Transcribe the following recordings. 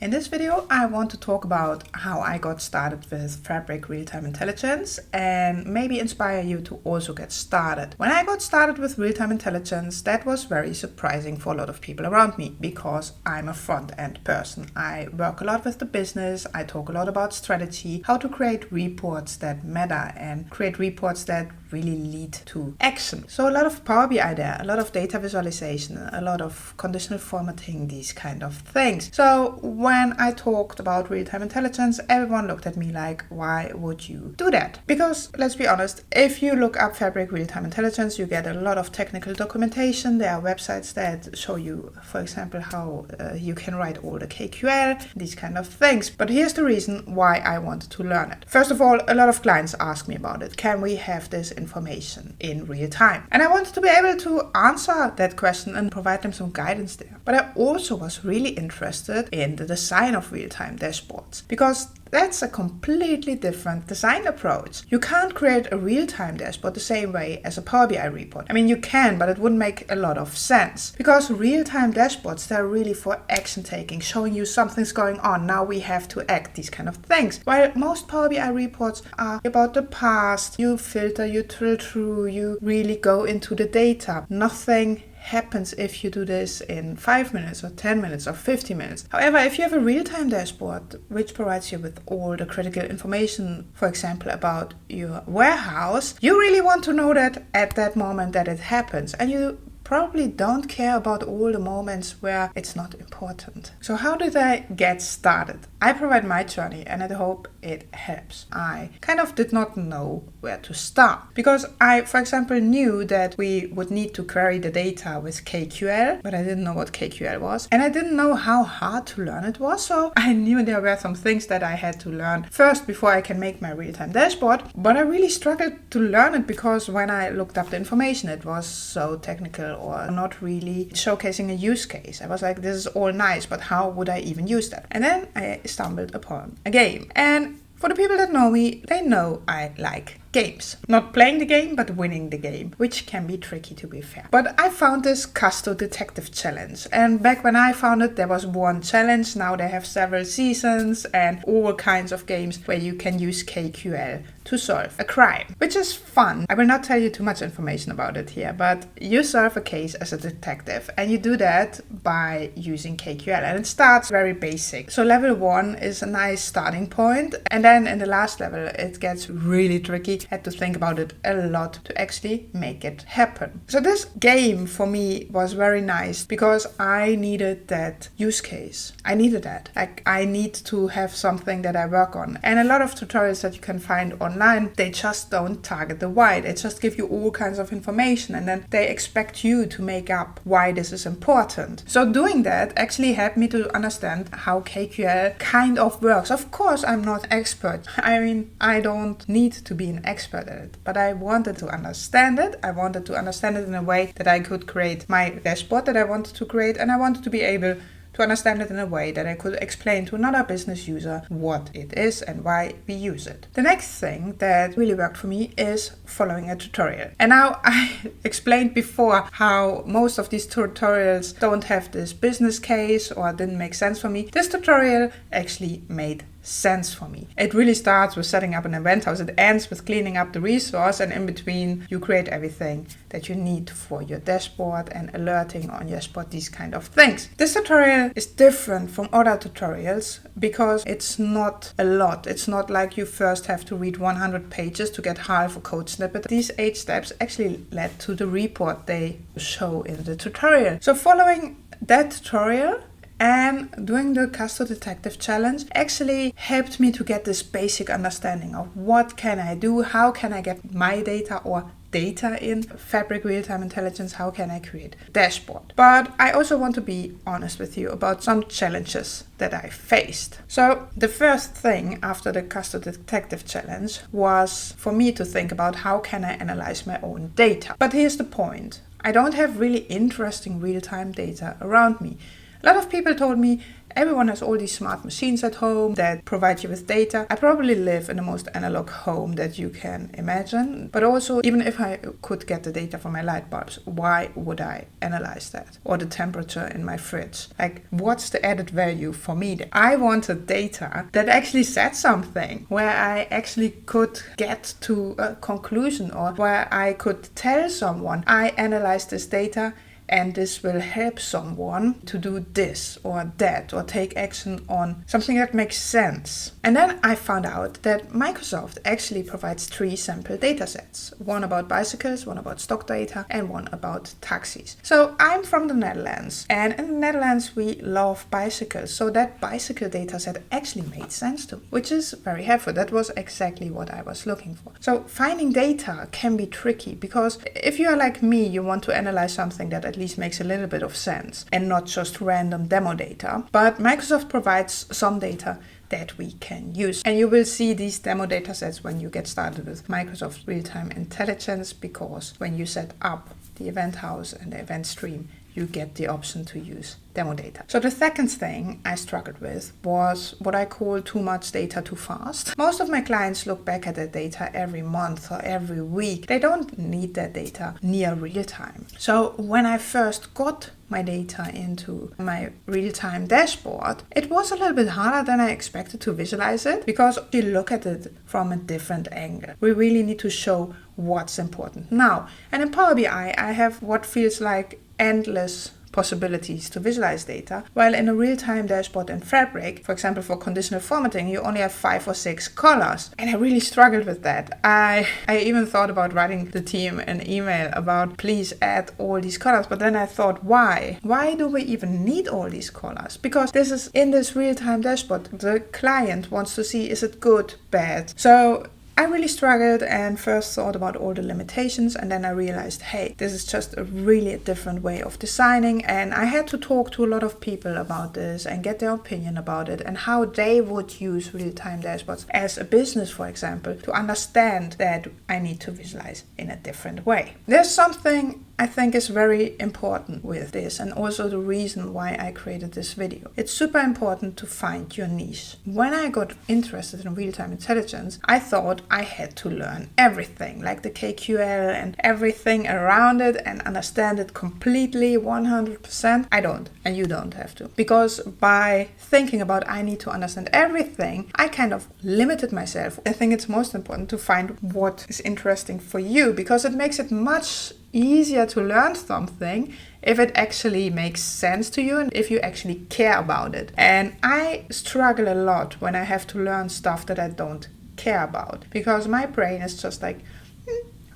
In this video, I want to talk about how I got started with Fabric Real-Time Intelligence and maybe inspire you to also get started. When I got started with Real-Time Intelligence, that was very surprising for a lot of people around me because I'm a front-end person. I work a lot with the business, I talk a lot about strategy, how to create reports that matter and create reports that really lead to action. So a lot of Power BI there, a lot of data visualization, a lot of conditional formatting, these kind of things. So when I talked about real-time intelligence, everyone looked at me like, why would you do that? Because let's be honest, if you look up Fabric Real-Time Intelligence, you get a lot of technical documentation. There are websites that show you, for example, how you can write all the KQL, these kind of things. But here's the reason why I wanted to learn it. First of all, a lot of clients ask me about it. Can we have this information in real time? And I wanted to be able to answer that question and provide them some guidance there. But I also was really interested in the design of real-time dashboards because that's a completely different design approach. You can't create a real-time dashboard the same way as a Power BI report. I mean, you can, but it wouldn't make a lot of sense because real-time dashboards, they're really for action taking, showing you something's going on. Now we have to act, these kind of things. While most Power BI reports are about the past, you filter, you drill through, you really go into the data. Nothing happens if you do this in 5 minutes or 10 minutes or 50 minutes. However, if you have a real-time dashboard which provides you with all the critical information, for example, about your warehouse, you really want to know that at that moment that it happens, and you probably don't care about all the moments where it's not important. So how did I get started? I provide my journey and I hope it helps. I kind of did not know where to start because I, for example, knew that we would need to query the data with KQL, but I didn't know what KQL was and I didn't know how hard to learn it was. So I knew there were some things that I had to learn first before I can make my real-time dashboard, but I really struggled to learn it because when I looked up the information, it was so technical or not really showcasing a use case. I was like, this is all nice, but how would I even use that? And then I stumbled upon a game. And for the people that know me, they know I like games. Not playing the game, but winning the game, which can be tricky to be fair. But I found this Kusto Detective Challenge. And back when I found it, there was one challenge. Now they have several seasons and all kinds of games where you can use KQL to solve a crime, which is fun. I will not tell you too much information about it here, but you solve a case as a detective and you do that by using KQL. And it starts very basic. So level 1 is a nice starting point. And then in the last level, it gets really tricky. Had to think about it a lot to actually make it happen. So this game for me was very nice because I needed that use case. I needed that. Like I need to have something that I work on. And a lot of tutorials that you can find online, they just don't target the why. They just give you all kinds of information and then they expect you to make up why this is important. So doing that actually helped me to understand how KQL kind of works. Of course, I'm not expert. I mean, I don't need to be an expert at it, but I wanted to understand it. I wanted to understand it in a way that I could create my dashboard that I wanted to create, and I wanted to be able to understand it in a way that I could explain to another business user what it is and why we use it. The next thing that really worked for me is following a tutorial. And now I explained before how most of these tutorials don't have this business case or didn't make sense for me. This tutorial actually made sense for me. It really starts with setting up an event house. It ends with cleaning up the resource, and in between you create everything that you need for your dashboard and alerting on your dashboard, these kind of things. This tutorial is different from other tutorials because it's not a lot. It's not like you first have to read 100 pages to get half a code snippet. These 8 steps actually led to the report they show in the tutorial. So following that tutorial and doing the Kusto Detective Challenge actually helped me to get this basic understanding of what can I do, how can I get my data or data in Fabric Real-Time Intelligence, how can I create a dashboard. But I also want to be honest with you about some challenges that I faced. So the first thing after the Kusto Detective Challenge was for me to think about how can I analyze my own data. But here's the point. I don't have really interesting real-time data around me. A lot of people told me everyone has all these smart machines at home that provide you with data. I probably live in the most analog home that you can imagine. But also, even if I could get the data from my light bulbs, why would I analyze that? Or the temperature in my fridge? Like, what's the added value for me? I wanted data that actually said something, where I actually could get to a conclusion, or where I could tell someone, I analyzed this data and this will help someone to do this or that, or take action on something that makes sense. And then I found out that Microsoft actually provides 3 sample data sets. One about bicycles, one about stock data, and one about taxis. So I'm from the Netherlands, and in the Netherlands we love bicycles. So that bicycle data set actually made sense to me, which is very helpful. That was exactly what I was looking for. So finding data can be tricky, because if you are like me, you want to analyze something that at least makes a little bit of sense and not just random demo data. But Microsoft provides some data that we can use. And you will see these demo data sets when you get started with Microsoft Real-Time Intelligence, because when you set up the event house and the event stream, you get the option to use demo data. So the second thing I struggled with was what I call too much data too fast. Most of my clients look back at their data every month or every week. They don't need that data near real time. So when I first got my data into my real-time dashboard, it was a little bit harder than I expected to visualize it, because you look at it from a different angle. We really need to show what's important now. And in Power BI, I have what feels like endless possibilities to visualize data, while in a real-time dashboard in Fabric, for example for conditional formatting, you only have 5 or 6 colors. And I really struggled with that. I even thought about writing the team an email about please add all these colors, but then I thought, why? Why do we even need all these colors? Because this is in this real-time dashboard, the client wants to see, is it good, bad? So I really struggled and first thought about all the limitations, and then I realized, hey, this is just a really different way of designing, and I had to talk to a lot of people about this and get their opinion about it and how they would use real-time dashboards as a business, for example, to understand that I need to visualize in a different way. There's something I think is very important with this, and also the reason why I created this video. It's super important to find your niche. When I got interested in real-time intelligence, I thought I had to learn everything, like the KQL and everything around it, and understand it completely 100%. I don't, and you don't have to. Because by thinking about I need to understand everything, I kind of limited myself. I think it's most important to find what is interesting for you, because it makes it much easier to learn something if it actually makes sense to you and if you actually care about it. And I struggle a lot when I have to learn stuff that I don't care about, because my brain is just like,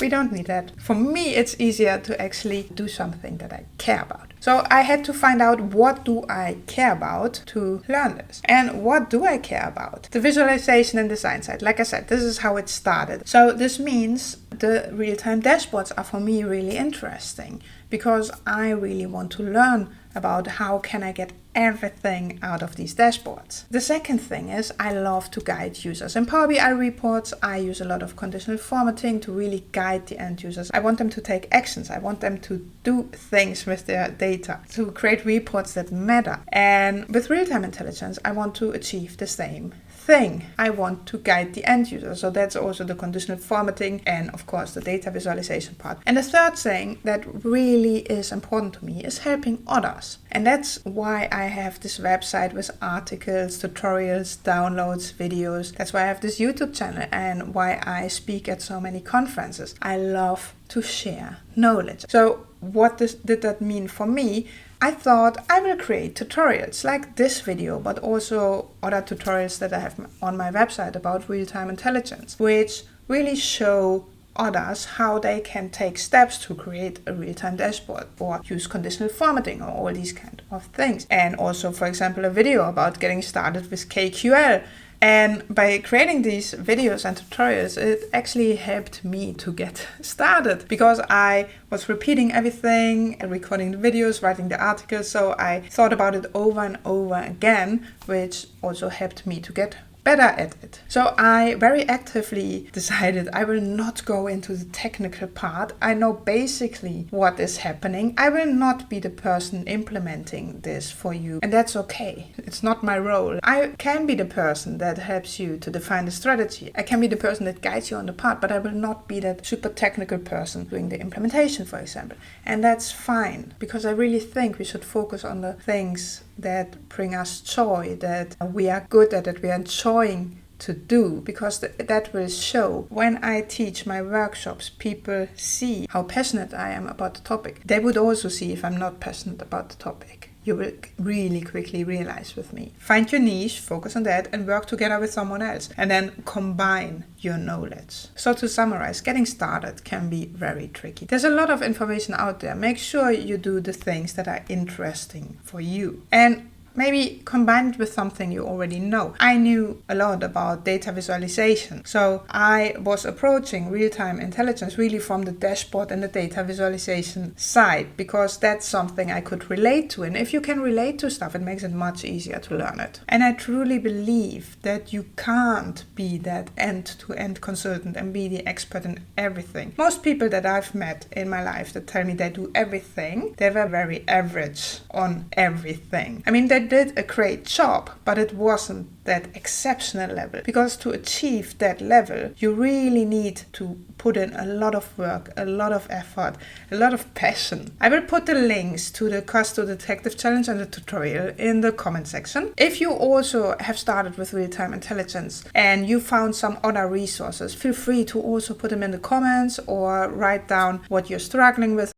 we don't need that. For me, it's easier to actually do something that I care about. So I had to find out, what do I care about to learn this? And what do I care about? The visualization and design side. Like I said, this is how it started. So this means the real-time dashboards are for me really interesting, because I really want to learn about how can I get everything out of these dashboards. The second thing is I love to guide users. In Power BI reports, I use a lot of conditional formatting to really guide the end users. I want them to take actions. I want them to do things with their data, to create reports that matter. And with real-time intelligence, I want to achieve the same thing. I want to guide the end user. So that's also the conditional formatting and of course the data visualization part. And the third thing that really is important to me is helping others. And that's why I have this website with articles, tutorials, downloads, videos. That's why I have this YouTube channel and why I speak at so many conferences. I love to share knowledge. So what did that mean for me? I thought I will create tutorials like this video, but also other tutorials that I have on my website about real-time intelligence, which really show others how they can take steps to create a real-time dashboard or use conditional formatting or all these kind of things. And also, for example, a video about getting started with KQL. And by creating these videos and tutorials, it actually helped me to get started, because I was repeating everything and recording the videos, writing the articles. So I thought about it over and over again, which also helped me to get better at it. So I very actively decided I will not go into the technical part. I know basically what is happening. I will not be the person implementing this for you, and that's okay. It's not my role. I can be the person that helps you to define the strategy. I can be the person that guides you on the path, but I will not be that super technical person doing the implementation, for example. And that's fine, because I really think we should focus on the things that bring us joy, that we are good at, that we are enjoying to do, because that will show. When I teach my workshops, people see how passionate I am about the topic. They would also see if I'm not passionate about the topic. You will really quickly realize with me. Find your niche, focus on that, and work together with someone else. And then combine your knowledge. So to summarize, getting started can be very tricky. There's a lot of information out there. Make sure you do the things that are interesting for you. And maybe combine it with something you already know. I knew a lot about data visualization. So I was approaching real-time intelligence really from the dashboard and the data visualization side, because that's something I could relate to. And if you can relate to stuff, it makes it much easier to learn it. And I truly believe that you can't be that end-to-end consultant and be the expert in everything. Most people that I've met in my life that tell me they do everything, they were very average on everything. I mean, they did a great job, but it wasn't that exceptional level, because to achieve that level you really need to put in a lot of work, a lot of effort, a lot of passion. I will put the links to the Kusto Detective Challenge and the tutorial in the comment section. If you also have started with real-time intelligence and you found some other resources, feel free to also put them in the comments or write down what you're struggling with.